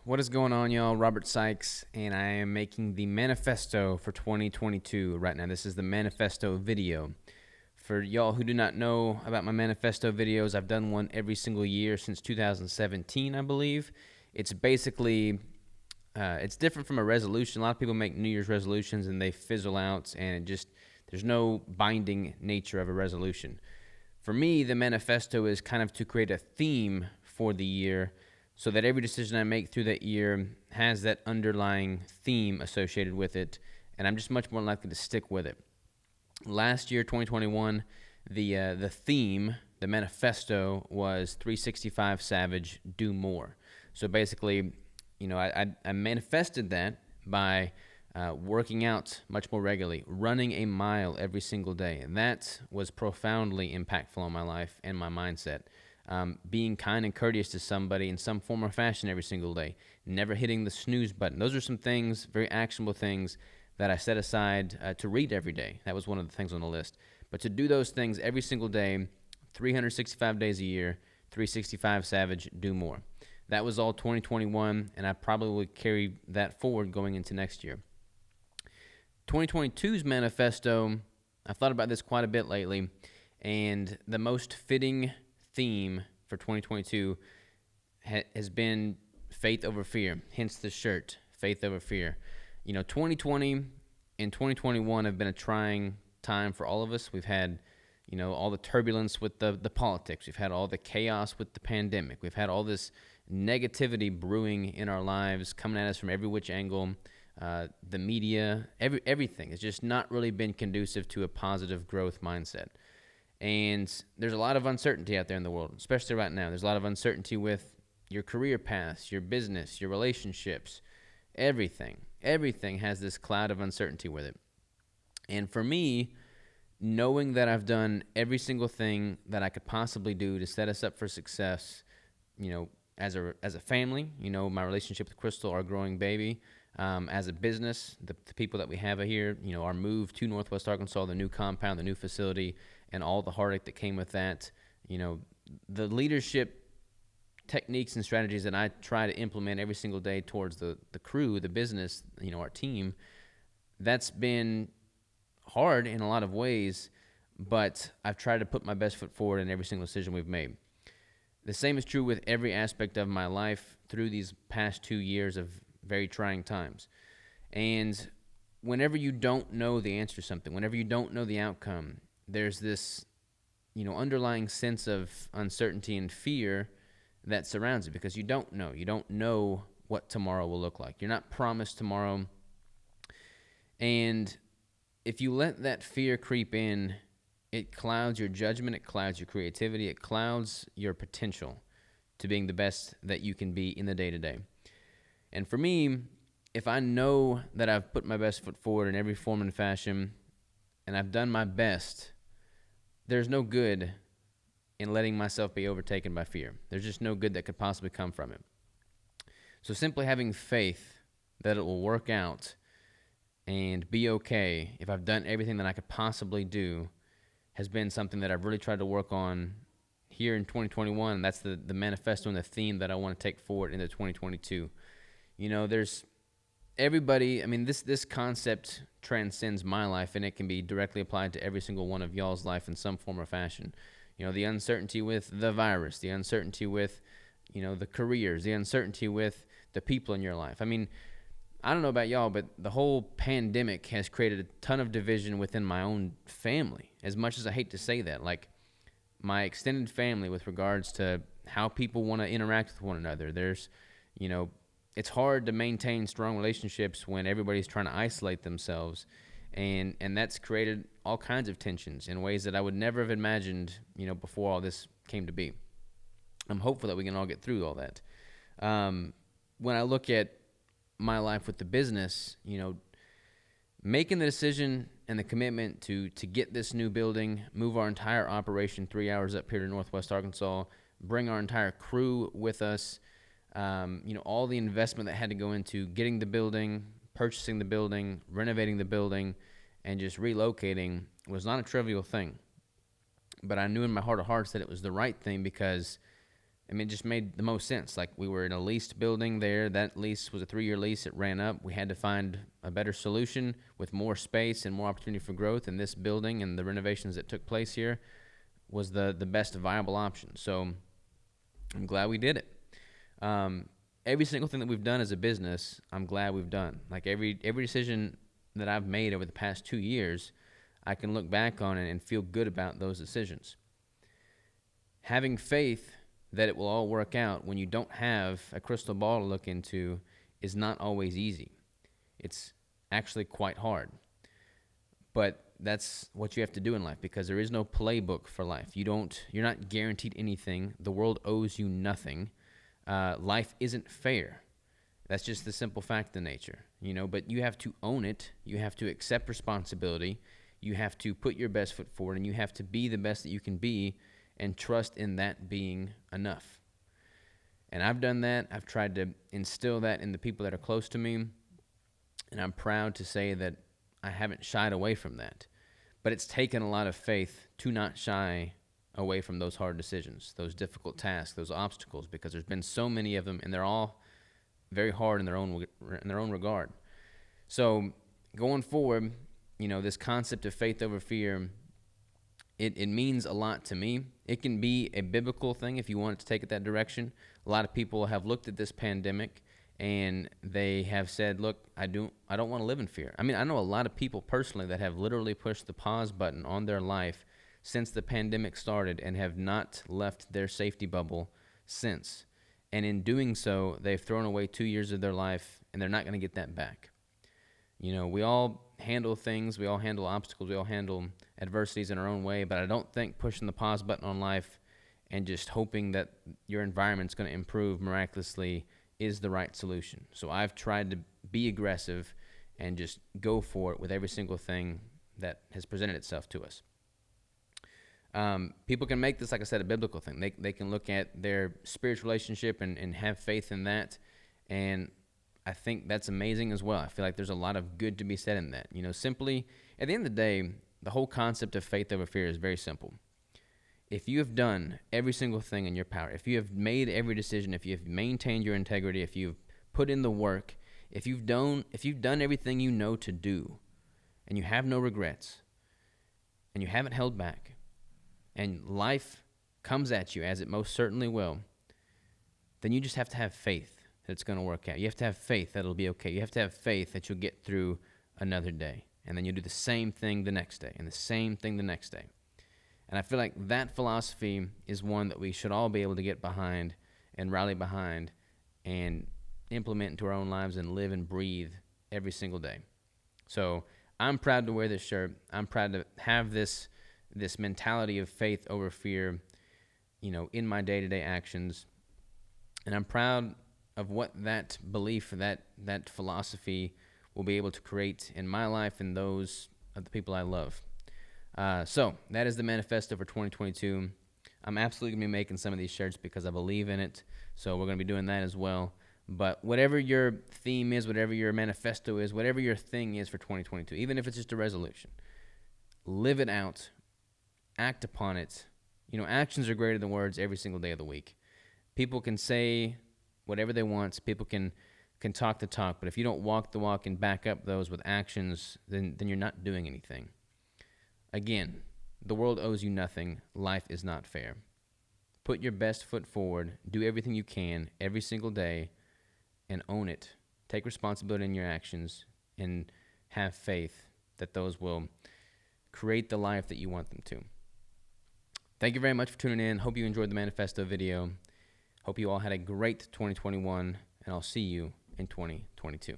What is going on, y'all? Robert Sykes, and I am making the Manifesto for 2022 right now. This is the Manifesto video. For y'all who do not know about my Manifesto videos, I've done one every single year since 2017, I believe. It's basically, it's different from a resolution. A lot of people make New Year's resolutions and they fizzle out, and there's no binding nature of a resolution. For me, the Manifesto is kind of to create a theme for the year, so that every decision I make through that year has that underlying theme associated with it, and I'm just much more likely to stick with it. Last year, 2021, the theme, the manifesto, was 365 Savage, do more. So basically, I manifested that by working out much more regularly, running a mile every single day, and that was profoundly impactful on my life and my mindset. Being kind and courteous to somebody in some form or fashion every single day, never hitting the snooze button. Those are some things, very actionable things, that I set aside to read every day. That was one of the things on the list. But to do those things every single day, 365 days a year, 365 Savage, do more. That was all 2021, and I probably would carry that forward going into next year. 2022's manifesto, I've thought about this quite a bit lately, and the most fitting theme for 2022 has been faith over fear, hence the shirt, faith over fear. 2020 and 2021 have been a trying time for all of us. We've had, all the turbulence with the politics. We've had all the chaos with the pandemic. We've had all this negativity brewing in our lives, coming at us from every which angle. The media, everything has just not really been conducive to a positive growth mindset. And there's a lot of uncertainty out there in the world, especially right now. There's a lot of uncertainty with your career paths, your business, your relationships, everything. Everything has this cloud of uncertainty with it. And for me, knowing that I've done every single thing that I could possibly do to set us up for success, as a family, my relationship with Crystal, our growing baby, as a business, the people that we have here, our move to Northwest Arkansas, the new compound, the new facility, and all the heartache that came with that, the leadership techniques and strategies that I try to implement every single day towards the crew, the business, our team, that's been hard in a lot of ways, but I've tried to put my best foot forward in every single decision we've made. The same is true with every aspect of my life through these past 2 years of very trying times. And whenever you don't know the answer to something, whenever you don't know the outcome, there's this, underlying sense of uncertainty and fear that surrounds it, because you don't know. You don't know what tomorrow will look like. You're not promised tomorrow. And if you let that fear creep in, it clouds your judgment, it clouds your creativity, it clouds your potential to being the best that you can be in the day-to-day. And for me, if I know that I've put my best foot forward in every form and fashion, and I've done my best, there's no good in letting myself be overtaken by fear. There's just no good that could possibly come from it. So simply having faith that it will work out and be okay if I've done everything that I could possibly do has been something that I've really tried to work on here in 2021. And that's the manifesto and the theme that I want to take forward into 2022. There's everybody, this concept transcends my life, and it can be directly applied to every single one of y'all's life in some form or fashion. The uncertainty with the virus, the uncertainty with, the careers, the uncertainty with the people in your life. I don't know about y'all, but the whole pandemic has created a ton of division within my own family, as much as I hate to say that. Like, my extended family, with regards to how people want to interact with one another. There's, it's hard to maintain strong relationships when everybody's trying to isolate themselves, and that's created all kinds of tensions in ways that I would never have imagined, before all this came to be. I'm hopeful that we can all get through all that. When I look at my life with the business, making the decision and the commitment to get this new building, move our entire operation 3 hours up here to Northwest Arkansas, bring our entire crew with us, all the investment that had to go into getting the building, purchasing the building, renovating the building, and just relocating was not a trivial thing. But I knew in my heart of hearts that it was the right thing because, it just made the most sense. Like, we were in a leased building there. That lease was a 3-year lease. It ran up. We had to find a better solution with more space and more opportunity for growth. And this building and the renovations that took place here was the best viable option. So I'm glad we did it. Every single thing that we've done as a business, I'm glad we've done. Like, every decision that I've made over the past 2 years, I can look back on it and feel good about those decisions. Having faith that it will all work out when you don't have a crystal ball to look into is not always easy. It's actually quite hard. But that's what you have to do in life, because there is no playbook for life. You're not guaranteed anything. The world owes you nothing. Life isn't fair. That's just the simple fact of nature, but you have to own it. You have to accept responsibility. You have to put your best foot forward, and you have to be the best that you can be and trust in that being enough. And I've done that. I've tried to instill that in the people that are close to me, and I'm proud to say that I haven't shied away from that. But it's taken a lot of faith to not shy away from those hard decisions, those difficult tasks, those obstacles, because there's been so many of them, and they're all very hard in their own regard. So going forward, this concept of faith over fear, it means a lot to me. It can be a biblical thing if you want to take it that direction. A lot of people have looked at this pandemic and they have said, look, I don't want to live in fear. I know a lot of people personally that have literally pushed the pause button on their life since the pandemic started and have not left their safety bubble since. And in doing so, they've thrown away 2 years of their life, and they're not going to get that back. We all handle things, we all handle obstacles, we all handle adversities in our own way, but I don't think pushing the pause button on life and just hoping that your environment's going to improve miraculously is the right solution. So I've tried to be aggressive and just go for it with every single thing that has presented itself to us. People can make this, like I said, a biblical thing. They can look at their spiritual relationship and have faith in that, and I think that's amazing as well. I feel like there's a lot of good to be said in that. Simply, at the end of the day, the whole concept of faith over fear is very simple. If you have done every single thing in your power, if you have made every decision, if you have maintained your integrity, if you've put in the work, if you've done everything you know to do, and you have no regrets, and you haven't held back, and life comes at you, as it most certainly will, then you just have to have faith that it's going to work out. You have to have faith that it'll be okay. You have to have faith that you'll get through another day. And then you do the same thing the next day, and the same thing the next day. And I feel like that philosophy is one that we should all be able to get behind and rally behind and implement into our own lives and live and breathe every single day. So I'm proud to wear this shirt. I'm proud to have this mentality of faith over fear, in my day-to-day actions. And I'm proud of what that belief, that philosophy will be able to create in my life and those of the people I love. So that is the manifesto for 2022. I'm absolutely going to be making some of these shirts because I believe in it. So we're going to be doing that as well. But whatever your theme is, whatever your manifesto is, whatever your thing is for 2022, even if it's just a resolution, live it out, act upon it. Actions are greater than words every single day of the week. People can say whatever they want. People can talk the talk, but if you don't walk the walk and back up those with actions, then you're not doing anything. Again, the world owes you nothing. Life is not fair. Put your best foot forward. Do everything you can every single day and own it. Take responsibility in your actions and have faith that those will create the life that you want them to. Thank you very much for tuning in. Hope you enjoyed the manifesto video. Hope you all had a great 2021, and I'll see you in 2022.